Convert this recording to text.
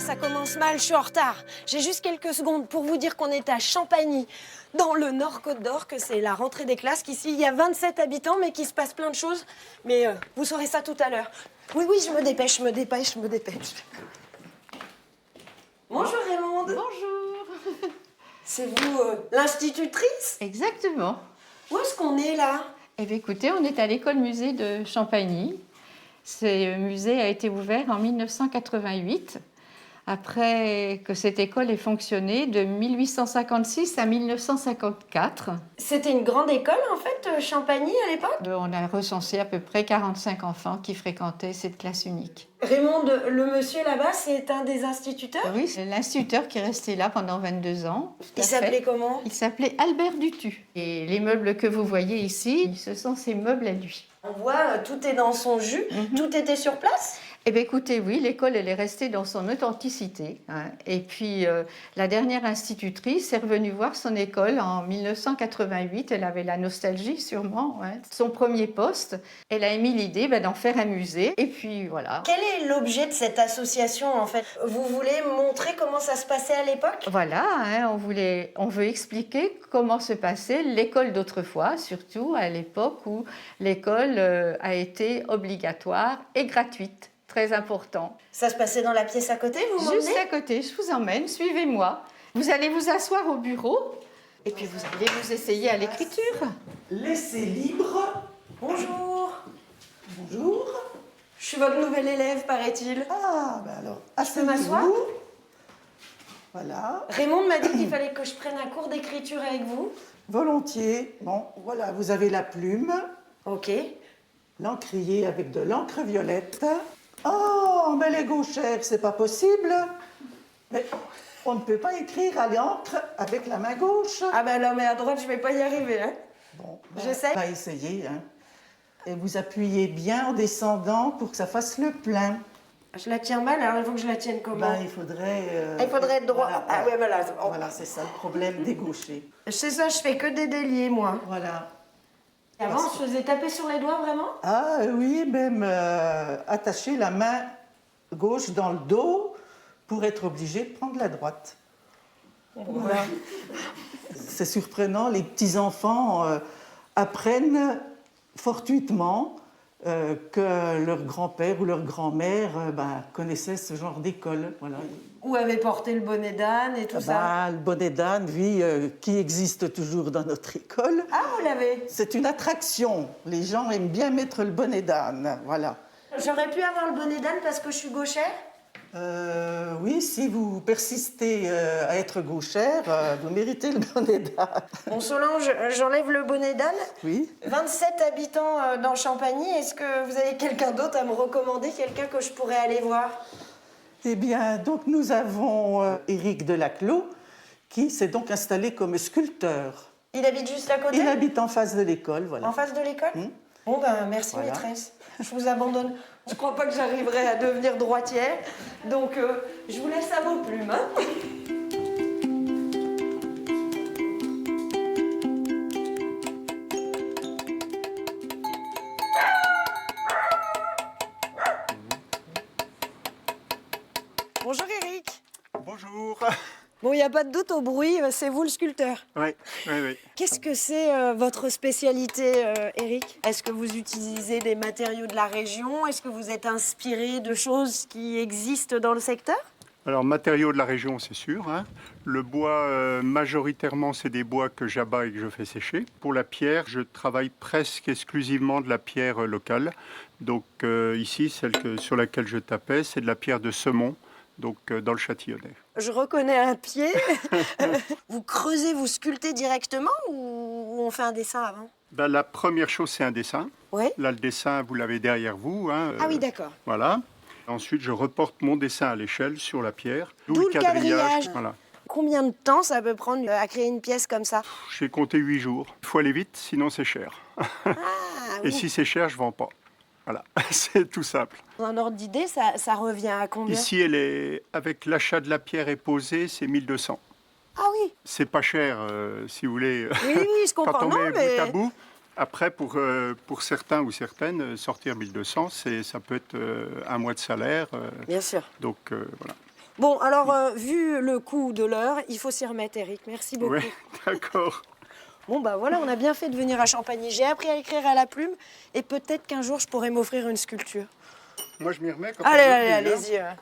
ça commence mal, je suis en retard. J'ai juste quelques secondes pour vous dire qu'on est à Champagny, dans le Nord-Côte d'Or, que c'est la rentrée des classes, qu'ici il y a 27 habitants, mais qu'il se passe plein de choses. Mais vous saurez ça tout à l'heure. Oui, oui, je me dépêche. Bonjour Raymonde. Bonjour. C'est vous l'institutrice? Exactement. Où est-ce qu'on est là? Eh bien, écoutez, on est à l'école-musée de Champagny. Ce musée a été ouvert en 1988, après que cette école ait fonctionné de 1856 à 1954. C'était une grande école en fait, Champagny à l'époque? On a recensé à peu près 45 enfants qui fréquentaient cette classe unique. Raymonde, le monsieur là-bas, c'est un des instituteurs? Oui, c'est l'instituteur qui est resté là pendant 22 ans. Il s'appelait comment? Il s'appelait Albert Dutu. Et les meubles que vous voyez ici, ce sont ses meubles à lui. On voit, tout est dans son jus. Tout était sur place? Eh bien, écoutez, oui, l'école, elle est restée dans son authenticité. Et puis, la dernière institutrice est revenue voir son école en 1988. Elle avait la nostalgie, sûrement, de son premier poste. Elle a émis l'idée d'en faire un musée. Et puis, voilà. Quel est l'objet de cette association, en fait? Vous voulez montrer comment ça se passait à l'époque? Voilà, on veut expliquer comment se passait l'école d'autrefois, surtout à l'époque où l'école a été obligatoire et gratuite. Très important. Ça se passait dans la pièce à côté, vous m'emmenez? Juste à côté, je vous emmène, suivez-moi. Vous allez vous asseoir au bureau et puis vous allez vous essayer à l'écriture. Laissez libre. Bonjour. Bonjour. Je suis votre nouvelle élève, paraît-il. Ah, ben alors, peux m'asseoir? asseyez-vous. Voilà, Raymond m'a dit qu'il fallait que je prenne un cours d'écriture avec vous. volontiers. Bon, voilà, vous avez la plume, Ok. l'encrier avec de l'encre violette. Oh, mais les gauchères, c'est pas possible. Mais on ne peut pas écrire à l'encre avec la main gauche. Ah ben là, mais à droite, je vais pas y arriver, hein. Bon, J'essaie. on va essayer, hein. Et vous appuyez bien en descendant pour que ça fasse le plein. Je la tiens mal, alors il faut que je la tienne comment? Ben, il faudrait... Il faudrait être droit. Voilà, Ah ouais, voilà. Voilà, c'est ça le problème des gauchers. C'est ça, je fais que des déliés, moi. Voilà. Et avant, on se faisait taper sur les doigts, vraiment? Ah oui, même attacher la main gauche dans le dos pour être obligé de prendre la droite. Voilà. C'est surprenant, les petits-enfants apprennent fortuitement que leur grand-père ou leur grand-mère connaissaient ce genre d'école. Voilà. Où avait porté le bonnet d'âne et tout ça? Le bonnet d'âne, oui, qui existe toujours dans notre école. Ah, vous l'avez? C'est une attraction. Les gens aiment bien mettre le bonnet d'âne, voilà. J'aurais pu avoir le bonnet d'âne parce que je suis gauchère? Oui, si vous persistez à être gauchère, vous méritez le bonnet d'âne. Bon, Solange, j'enlève le bonnet d'âne. Oui. 27 habitants dans Champagny. Est-ce que vous avez quelqu'un d'autre à me recommander, quelqu'un que je pourrais aller voir? Eh bien, donc nous avons Éric Delaclos, qui s'est donc installé comme sculpteur. Il habite juste à côté? Il habite en face de l'école, voilà. En face de l'école? Bon, ben, merci, Voilà. maîtresse. Je vous abandonne. Je crois pas que j'arriverai à devenir droitière. Donc, je vous laisse à vos plumes, hein. Bonjour, Eric. Bonjour. Bon, il n'y a pas de doute, au bruit, c'est vous le sculpteur. Oui. Qu'est-ce que c'est votre spécialité, Eric? Est-ce que vous utilisez des matériaux de la région? Est-ce que vous êtes inspiré de choses qui existent dans le secteur? Alors, matériaux de la région, c'est sûr, hein. Le bois, majoritairement, c'est des bois que j'abats et que je fais sécher. Pour la pierre, je travaille presque exclusivement de la pierre locale. Donc ici, sur laquelle je tapais, c'est de la pierre de Semont, donc dans le Châtillonnais. Je reconnais un pied. Vous creusez, vous sculptez directement ou on fait un dessin avant? La première chose, c'est un dessin. Oui. Là, le dessin, vous l'avez derrière vous, hein. Ah oui, d'accord. Voilà. Ensuite, je reporte mon dessin à l'échelle sur la pierre. D'où le quadrillage. Voilà. Combien de temps ça peut prendre à créer une pièce comme ça? J'ai compté 8 jours. Il faut aller vite, sinon c'est cher. Ah, Et oui. si c'est cher, je ne vends pas. Voilà, c'est tout simple. Un ordre d'idée, ça revient à combien? Ici, avec l'achat de la pierre et posée, c'est 1200. Ah oui. C'est pas cher, si vous voulez. Oui, je comprends. Quand on Non, met mais... bout à bout. Après, pour certains ou certaines, sortir 1200, ça peut être un mois de salaire. Bien sûr. Donc, voilà. Bon, alors, vu le coup de l'heure, il faut s'y remettre, Eric. Merci beaucoup. Oui, d'accord. Bon, bah voilà, on a bien fait de venir à Champagny. J'ai appris à écrire à la plume et peut-être qu'un jour, je pourrai m'offrir une sculpture. Moi, je m'y remets quand Allez, on veut, allez, puis, hein. allez-y.